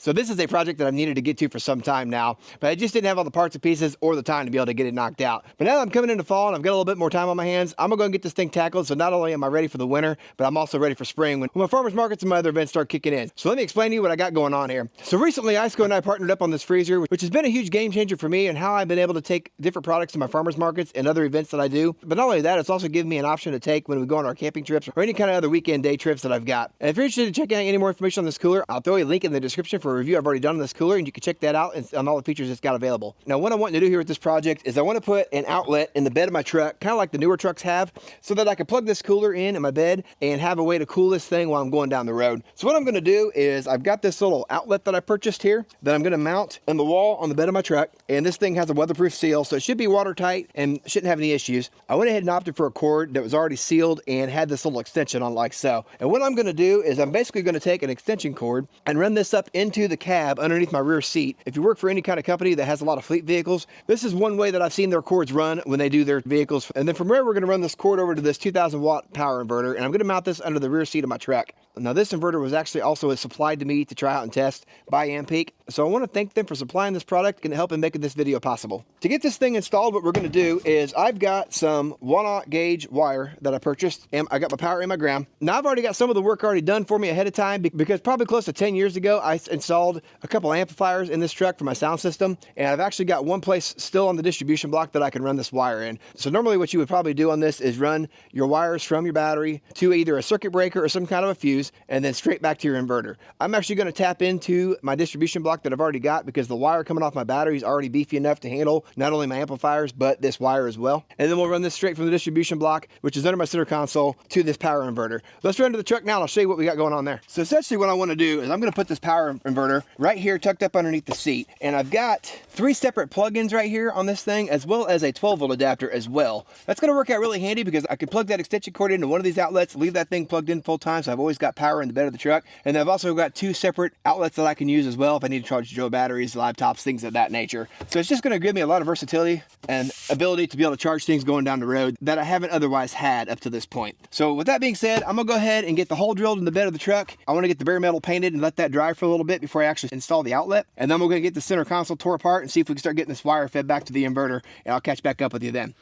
So this is a project that I've needed to get to for some time now, but I just didn't have all the parts and pieces or the time to be able to get it knocked out. But now that I'm coming into fall and I've got a little bit more time on my hands, I'm gonna go and get this thing tackled. So not only am I ready for the winter, but I'm also ready for spring when my farmers markets and my other events start kicking in. So let me explain to you what I got going on here. So recently, ICECO and I partnered up on this freezer, which has been a huge game changer for me and how I've been able to take different products to my farmers markets and other events that I do. But not only that, it's also given me an option to take when we go on our camping trips or any kind of other weekend day trips that I've got. And if you're interested in checking out any more information on this cooler, I'll throw a link in the description for a review I've already done on this cooler, and you can check that out and on all the features it's got available. Now, what I want to do here with this project is I want to put an outlet in the bed of my truck, kind of like the newer trucks have, so that I can plug this cooler in my bed and have a way to cool this thing while I'm going down the road. So what I'm going to do is I've got this little outlet that I purchased here that I'm going to mount on the wall on the bed of my truck, and this thing has a weatherproof seal, so it should be watertight and shouldn't have any issues. I went ahead and opted for a cord that was already sealed and had this little extension on like so. And what I'm going to do is I'm basically going to take an extension cord and run this up into the cab underneath my rear seat. If you work for any kind of company that has a lot of fleet vehicles, this is one way that I've seen their cords run when they do their vehicles. And then from there, we're going to run this cord over to this 2,000 watt power inverter, and I'm going to mount this under the rear seat of my truck. Now, this inverter was actually also supplied to me to try out and test by Ampeak. So I want to thank them for supplying this product and helping making this video possible. To get this thing installed, what we're going to do is I've got some 1/0 gauge wire that I purchased, and I got my power and my ground. Now, I've already got some of the work already done for me ahead of time because probably close to 10 years ago, I installed a couple amplifiers in this truck for my sound system, and I've actually got one place still on the distribution block that I can run this wire in. So normally what you would probably do on this is run your wires from your battery to either a circuit breaker or some kind of a fuse, and then straight back to your inverter. I'm actually going to tap into my distribution block that I've already got because the wire coming off my battery is already beefy enough to handle not only my amplifiers, but this wire as well. And then we'll run this straight from the distribution block, which is under my center console, to this power inverter. Let's run to the truck now and I'll show you what we got going on there. So essentially what I want to do is I'm going to put this power inverter right here tucked up underneath the seat. And I've got 3 separate plugins right here on this thing, as well as a 12-volt adapter as well. That's going to work out really handy because I can plug that extension cord into one of these outlets, leave that thing plugged in full time, so I've always got power in the bed of the truck. And then I've also got 2 separate outlets that I can use as well if I need to charge drill batteries, laptops, things of that nature. So it's just going to give me a lot of versatility and ability to be able to charge things going down the road that I haven't otherwise had up to this point. So with that being said, I'm gonna go ahead and get the hole drilled in the bed of the truck. I want to get the bare metal painted and let that dry for a little bit before I actually install the outlet. And then we're going to get the center console tore apart and see if we can start getting this wire fed back to the inverter, and I'll catch back up with you then.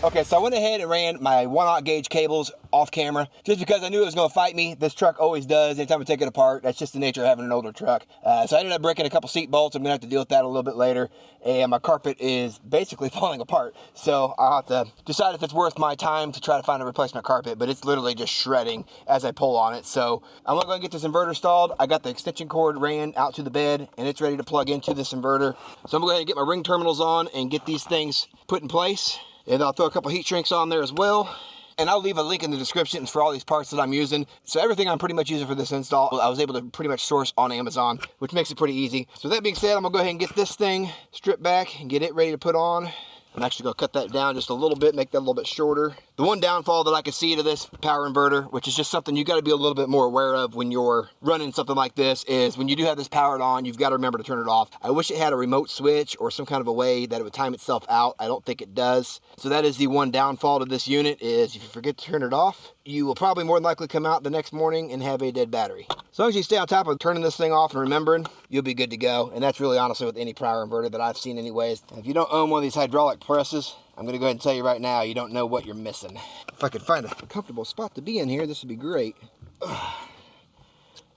Okay, so I went ahead and ran my 1/0 gauge cables off camera just because I knew it was going to fight me. This truck always does anytime I take it apart. That's just the nature of having an older truck. So I ended up breaking a couple seat bolts. I'm going to have to deal with that a little bit later. And my carpet is basically falling apart. So I'll have to decide if it's worth my time to try to find a replacement carpet, but it's literally just shredding as I pull on it. So I'm going to go and get this inverter installed. I got the extension cord ran out to the bed and it's ready to plug into this inverter. So I'm going to get my ring terminals on and get these things put in place. And I'll throw a couple heat shrinks on there as well. And I'll leave a link in the description for all these parts that I'm using. So everything I'm pretty much using for this install, I was able to pretty much source on Amazon, which makes it pretty easy. So that being said, I'm gonna go ahead and get this thing stripped back and get it ready to put on. I'm actually gonna cut that down just a little bit, make that a little bit shorter. The one downfall that I can see to this power inverter, which is just something you gotta be a little bit more aware of when you're running something like this, is when you do have this powered on, you've got to remember to turn it off. I wish it had a remote switch or some kind of a way that it would time itself out. I don't think it does. So that is the one downfall to this unit, is if you forget to turn it off, you will probably more than likely come out the next morning and have a dead battery. As long as you stay on top of turning this thing off and remembering, you'll be good to go. And that's really honestly with any power inverter that I've seen anyways. If you don't own one of these hydraulic presses, I'm gonna go ahead and tell you right now, you don't know what you're missing. If I could find a comfortable spot to be in here, this would be great.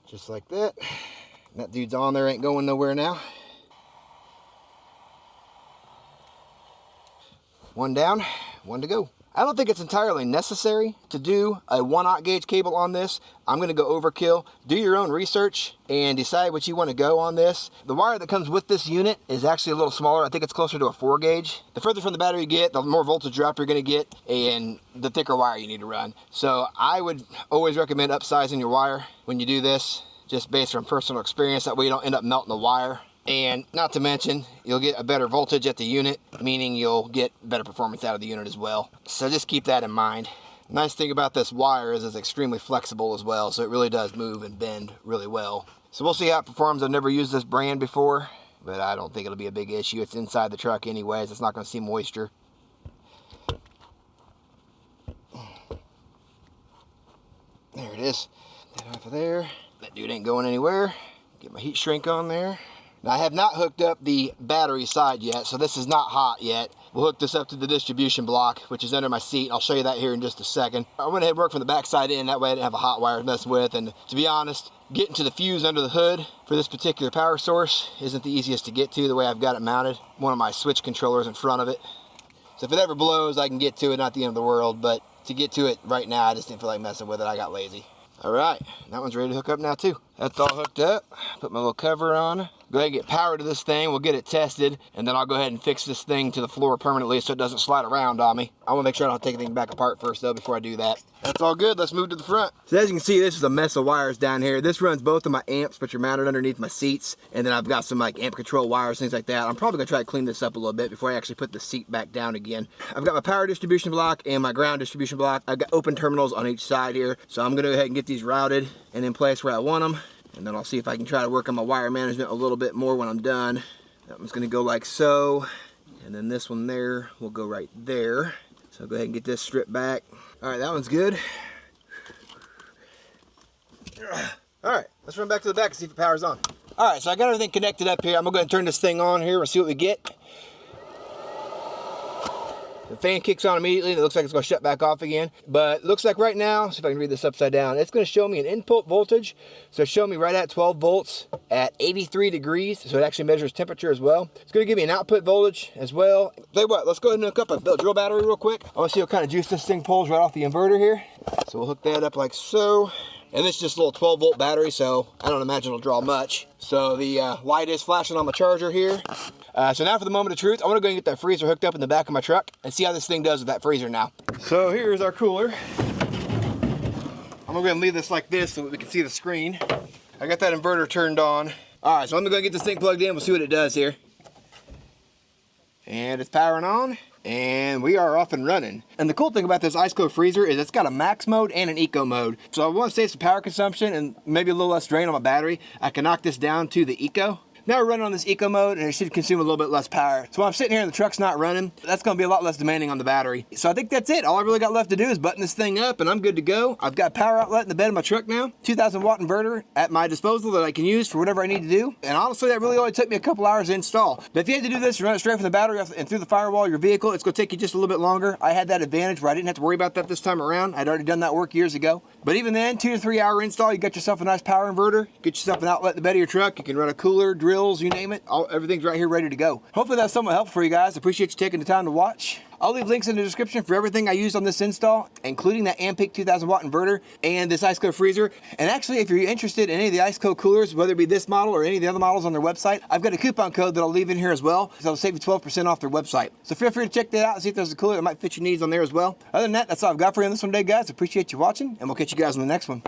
Just like that. That dude's on there, ain't going nowhere now. One down, one to go. I don't think it's entirely necessary to do a 1/0 gauge cable on this. I'm going to go overkill. Do your own research and decide what you want to go on this. The wire that comes with this unit is actually a little smaller. I think it's closer to a 4 gauge. The further from the battery you get, the more voltage drop you're going to get, and the thicker wire you need to run. So I would always recommend upsizing your wire when you do this, just based on personal experience. That way you don't end up melting the wire. And not to mention, you'll get a better voltage at the unit, meaning you'll get better performance out of the unit as well. So just keep that in mind. Nice thing about this wire is it's extremely flexible as well, so it really does move and bend really well. So we'll see how it performs. I've never used this brand before, but I don't think it'll be a big issue. It's inside the truck anyways. It's not going to see moisture. There it is. That off of there. That dude ain't going anywhere. Get my heat shrink on there. Now I have not hooked up the battery side yet, so this is not hot yet. We'll hook this up to the distribution block, which is under my seat. I'll show you that here in just a second. I went ahead and worked from the back side in, that way I didn't have a hot wire to mess with. And to be honest, getting to the fuse under the hood for this particular power source isn't the easiest to get to the way I've got it mounted. One of my switch controllers in front of it. So if it ever blows, I can get to it, not the end of the world, but to get to it right now, I just didn't feel like messing with it. I got lazy. All right, that one's ready to hook up now too. That's all hooked up. Put my little cover on. Go ahead and get power to this thing. We'll get it tested, and then I'll go ahead and fix this thing to the floor permanently so it doesn't slide around on me. I want to make sure I don't take anything back apart first though before I do that. That's all good. Let's move to the front. So as you can see, this is a mess of wires down here. This runs both of my amps, which are mounted underneath my seats, and then I've got some like amp control wires, things like that. I'm probably gonna try to clean this up a little bit before I actually put the seat back down again. I've got my power distribution block and my ground distribution block. I've got open terminals on each side here, so I'm gonna go ahead and get these routed and in place where I want them. And then I'll see if I can try to work on my wire management a little bit more when I'm done. That one's gonna go like so. And then this one there will go right there. So I'll go ahead and get this stripped back. All right, that one's good. All right, let's run back to the back and see if the power's on. All right, so I got everything connected up here. I'm gonna go ahead and turn this thing on here and see what we get. The fan kicks on immediately, and it looks like it's going to shut back off again. But it looks like right now, see if I can read this upside down, it's going to show me an input voltage. So show me right at 12 volts at 83 degrees. So it actually measures temperature as well. It's going to give me an output voltage as well. Tell you what, let's go ahead and hook up a drill battery real quick. I want to see what kind of juice this thing pulls right off the inverter here. So we'll hook that up like so. And this is just a little 12 volt battery, so I don't imagine it'll draw much. So the light is flashing on my charger here. So now for the moment of truth, I want to go and get that freezer hooked up in the back of my truck and see how this thing does with that freezer now. So here's our cooler. I'm going to leave this like this so that we can see the screen. I got that inverter turned on. All right, so I'm going to go get this thing plugged in. We'll see what it does here. And it's powering on. And we are off and running. And the cool thing about this ICECO freezer is it's got a max mode and an eco mode. So I want to save some power consumption and maybe a little less drain on my battery. I can knock this down to the eco. Now we're running on this eco mode and it should consume a little bit less power. So while I'm sitting here and the truck's not running, that's going to be a lot less demanding on the battery. So I think that's it. All I really got left to do is button this thing up and I'm good to go. I've got a power outlet in the bed of my truck now. 2,000 watt inverter at my disposal that I can use for whatever I need to do. And honestly, that really only took me a couple hours to install. But if you had to do this, run it straight from the battery and through the firewall of your vehicle, it's going to take you just a little bit longer. I had that advantage where I didn't have to worry about that this time around. I'd already done that work years ago. But even then, 2 to 3 hour install, you got yourself a nice power inverter, get yourself an outlet in the bed of your truck. You can run a cooler, drills, you name it. Everything's right here ready to go. Hopefully that's somewhat helpful for you guys. Appreciate you taking the time to watch. I'll leave links in the description for everything I used on this install, including that Ampeak 2000 watt inverter and this ICECO freezer. And actually, if you're interested in any of the ICECO coolers, whether it be this model or any of the other models on their website, I've got a coupon code that I'll leave in here as well. So I'll save you 12% off their website. So feel free to check that out and see if there's a cooler that might fit your needs on there as well. Other than that, that's all I've got for you on this one today, guys. Appreciate you watching, and we'll catch you guys on the next one.